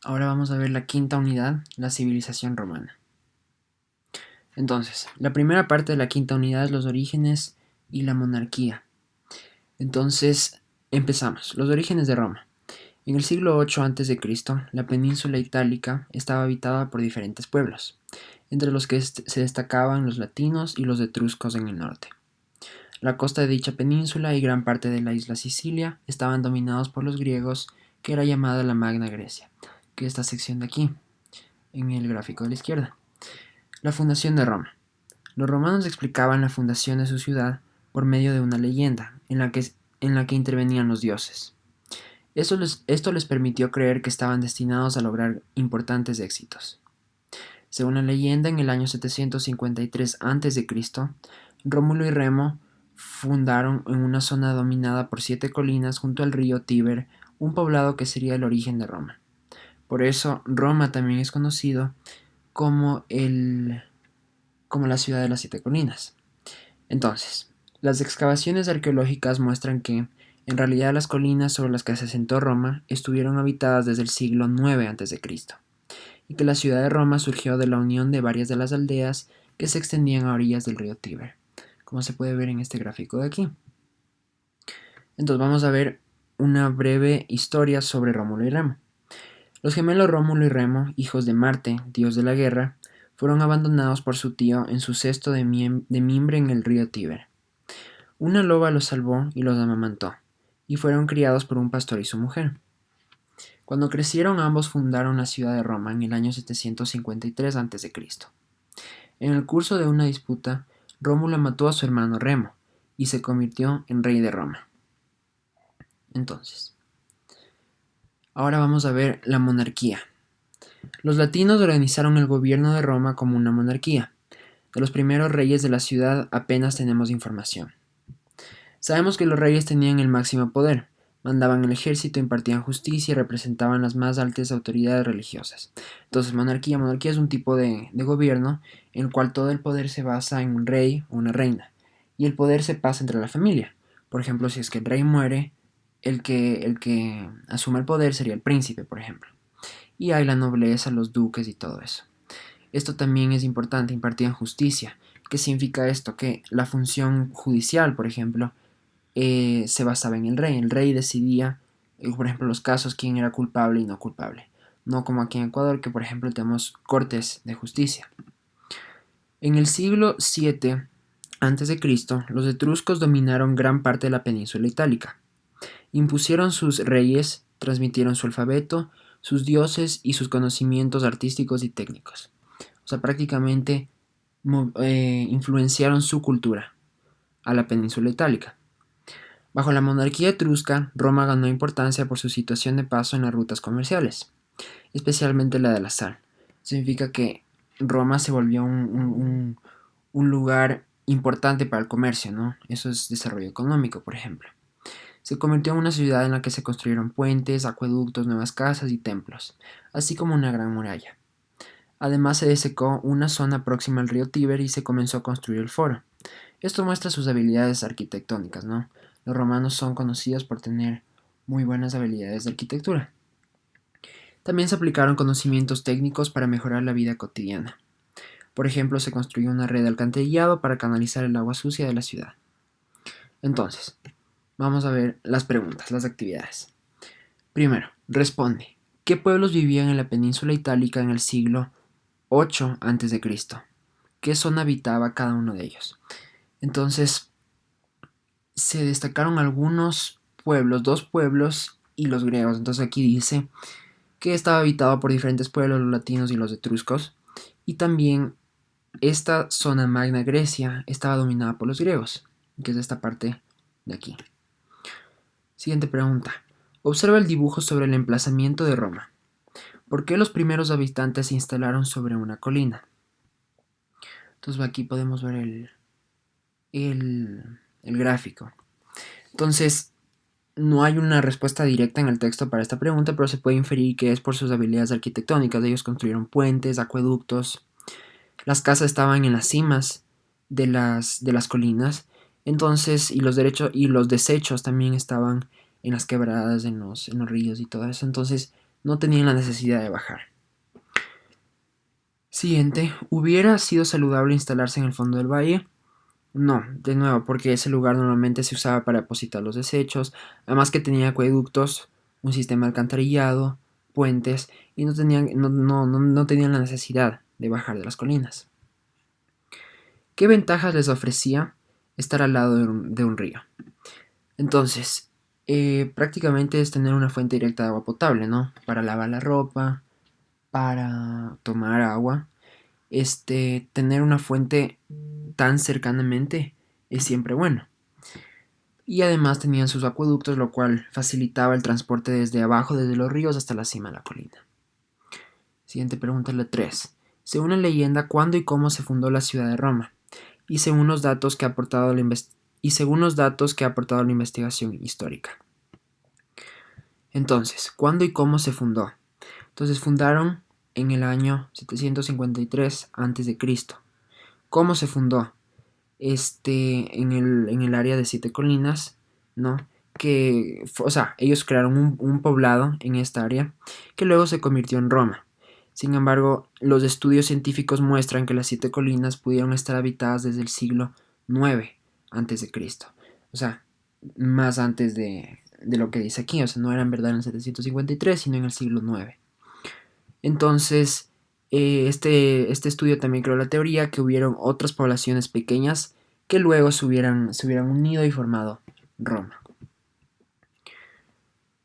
Ahora vamos a ver la quinta unidad, la civilización romana. Entonces, la primera parte de la quinta unidad es los orígenes y la monarquía. Entonces, empezamos. Los orígenes de Roma. En el siglo 8 a.C., la península itálica estaba habitada por diferentes pueblos, entre los que se destacaban los latinos y los etruscos en el norte. La costa de dicha península y gran parte de la isla Sicilia estaban dominados por los griegos, que era llamada la Magna Grecia, que es esta sección de aquí, en el gráfico de la izquierda. La fundación de Roma. Los romanos explicaban la fundación de su ciudad por medio de una leyenda en la que intervenían los dioses. Esto les permitió creer que estaban destinados a lograr importantes éxitos. Según la leyenda, en el año 753 a.C., Rómulo y Remo fundaron en una zona dominada por 7 colinas junto al río Tíber un poblado que sería el origen de Roma. Por eso, Roma también es conocido como, como la ciudad de las 7 colinas. Entonces, las excavaciones arqueológicas muestran que, en realidad, las colinas sobre las que se asentó Roma estuvieron habitadas desde el siglo IX a.C., y que la ciudad de Roma surgió de la unión de varias de las aldeas que se extendían a orillas del río Tíber, como se puede ver en este gráfico de aquí. Entonces vamos a ver una breve historia sobre Rómulo y Remo. Los gemelos Rómulo y Remo, hijos de Marte, dios de la guerra, fueron abandonados por su tío en su cesto de mimbre en el río Tíber. Una loba los salvó y los amamantó, y fueron criados por un pastor y su mujer. Cuando crecieron, ambos fundaron la ciudad de Roma en el año 753 a.C. En el curso de una disputa, Rómulo mató a su hermano Remo y se convirtió en rey de Roma. Entonces, ahora vamos a ver la monarquía. Los latinos organizaron el gobierno de Roma como una monarquía. De los primeros reyes de la ciudad apenas tenemos información. Sabemos que los reyes tenían el máximo poder, mandaban el ejército, impartían justicia y representaban las más altas autoridades religiosas. Entonces, monarquía es un tipo de gobierno en el cual todo el poder se basa en un rey o una reina, y el poder se pasa entre la familia. Por ejemplo, si es que el rey muere, el que asume el poder sería el príncipe, por ejemplo. Y hay la nobleza, los duques y todo eso. Esto también es importante, impartían justicia. ¿Qué significa esto? Que la función judicial, por ejemplo, se basaba en el rey. El rey decidía, por ejemplo, los casos, quién era culpable y no culpable. No como aquí en Ecuador, que por ejemplo tenemos cortes de justicia. En el siglo VII a.C., los etruscos dominaron gran parte de la península itálica. Impusieron sus reyes, transmitieron su alfabeto, sus dioses y sus conocimientos artísticos y técnicos. O sea, prácticamente influenciaron su cultura a la península itálica. Bajo la monarquía etrusca, Roma ganó importancia por su situación de paso en las rutas comerciales, especialmente la de la sal. Significa que Roma se volvió un lugar importante para el comercio, ¿no? Eso es desarrollo económico, por ejemplo. Se convirtió en una ciudad en la que se construyeron puentes, acueductos, nuevas casas y templos, así como una gran muralla. Además se desecó una zona próxima al río Tíber y se comenzó a construir el foro. Esto muestra sus habilidades arquitectónicas, ¿no? Los romanos son conocidos por tener muy buenas habilidades de arquitectura. También se aplicaron conocimientos técnicos para mejorar la vida cotidiana. Por ejemplo, se construyó una red de alcantarillado para canalizar el agua sucia de la ciudad. Entonces, vamos a ver las preguntas, las actividades. Primero, responde. ¿Qué pueblos vivían en la península itálica en el siglo 8 a.C.? ¿Qué zona habitaba cada uno de ellos? Entonces, se destacaron algunos pueblos, 2 pueblos y los griegos. Entonces aquí dice que estaba habitado por diferentes pueblos, los latinos y los etruscos. Y también esta zona Magna Grecia estaba dominada por los griegos, que es esta parte de aquí. Siguiente pregunta. Observa el dibujo sobre el emplazamiento de Roma. ¿Por qué los primeros habitantes se instalaron sobre una colina? Entonces aquí podemos ver el gráfico. Entonces, no hay una respuesta directa en el texto para esta pregunta, pero se puede inferir que es por sus habilidades arquitectónicas. Ellos construyeron puentes, acueductos. Las casas estaban en las cimas de las colinas. Entonces, y los desechos también estaban en las quebradas, en los ríos y todo eso. Entonces, no tenían la necesidad de bajar. Siguiente, ¿hubiera sido saludable instalarse en el fondo del valle? No, de nuevo, porque ese lugar normalmente se usaba para depositar los desechos, además que tenía acueductos, un sistema de alcantarillado, puentes, y no tenían la necesidad de bajar de las colinas. ¿Qué ventajas les ofrecía estar al lado de un río? Entonces, prácticamente es tener una fuente directa de agua potable, ¿no? Para lavar la ropa, para tomar agua. Tener una fuente tan cercanamente es siempre bueno. Y además tenían sus acueductos, lo cual facilitaba el transporte desde abajo, desde los ríos hasta la cima de la colina. Siguiente pregunta, la 3. Según la leyenda, ¿cuándo y cómo se fundó la ciudad de Roma? Y según los datos que ha aportado la investigación histórica. Entonces, ¿cuándo y cómo se fundó? Entonces fundaron en el año 753 a.C. ¿Cómo se fundó? En el área de Siete Colinas, ¿no? Ellos crearon un poblado en esta área que luego se convirtió en Roma. Sin embargo, los estudios científicos muestran que las Siete Colinas pudieron estar habitadas desde el siglo IX a.C. O sea, más antes de lo que dice aquí. O sea, no era en verdad en el 753, sino en el siglo IX. Entonces, este estudio también creó la teoría que hubieron otras poblaciones pequeñas que luego se hubieran unido y formado Roma.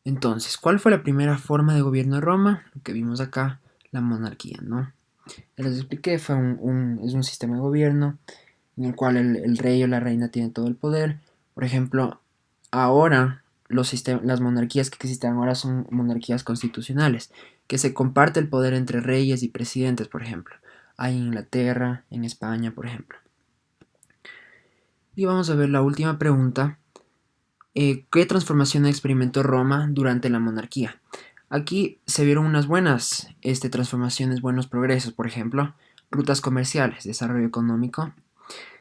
Entonces, ¿cuál fue la primera forma de gobierno de Roma? Lo que vimos acá, la monarquía, ¿no? Ya les expliqué, es un sistema de gobierno en el cual el rey o la reina tiene todo el poder. Por ejemplo, ahora las monarquías que existen ahora son monarquías constitucionales, que se comparte el poder entre reyes y presidentes, por ejemplo. Hay en Inglaterra, en España, por ejemplo. Y vamos a ver la última pregunta. ¿Qué transformación experimentó Roma durante la monarquía? Aquí se vieron unas buenas transformaciones, buenos progresos, por ejemplo, rutas comerciales, desarrollo económico.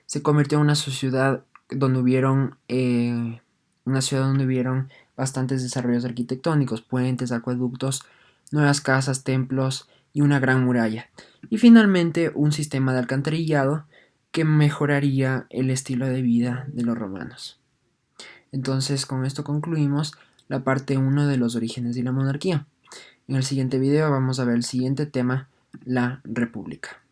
Se convirtió en una ciudad donde hubieron bastantes desarrollos arquitectónicos, puentes, acueductos, nuevas casas, templos y una gran muralla. Y finalmente un sistema de alcantarillado que mejoraría el estilo de vida de los romanos. Entonces, con esto concluimos la parte 1 de los orígenes de la monarquía. En el siguiente video vamos a ver el siguiente tema, la república.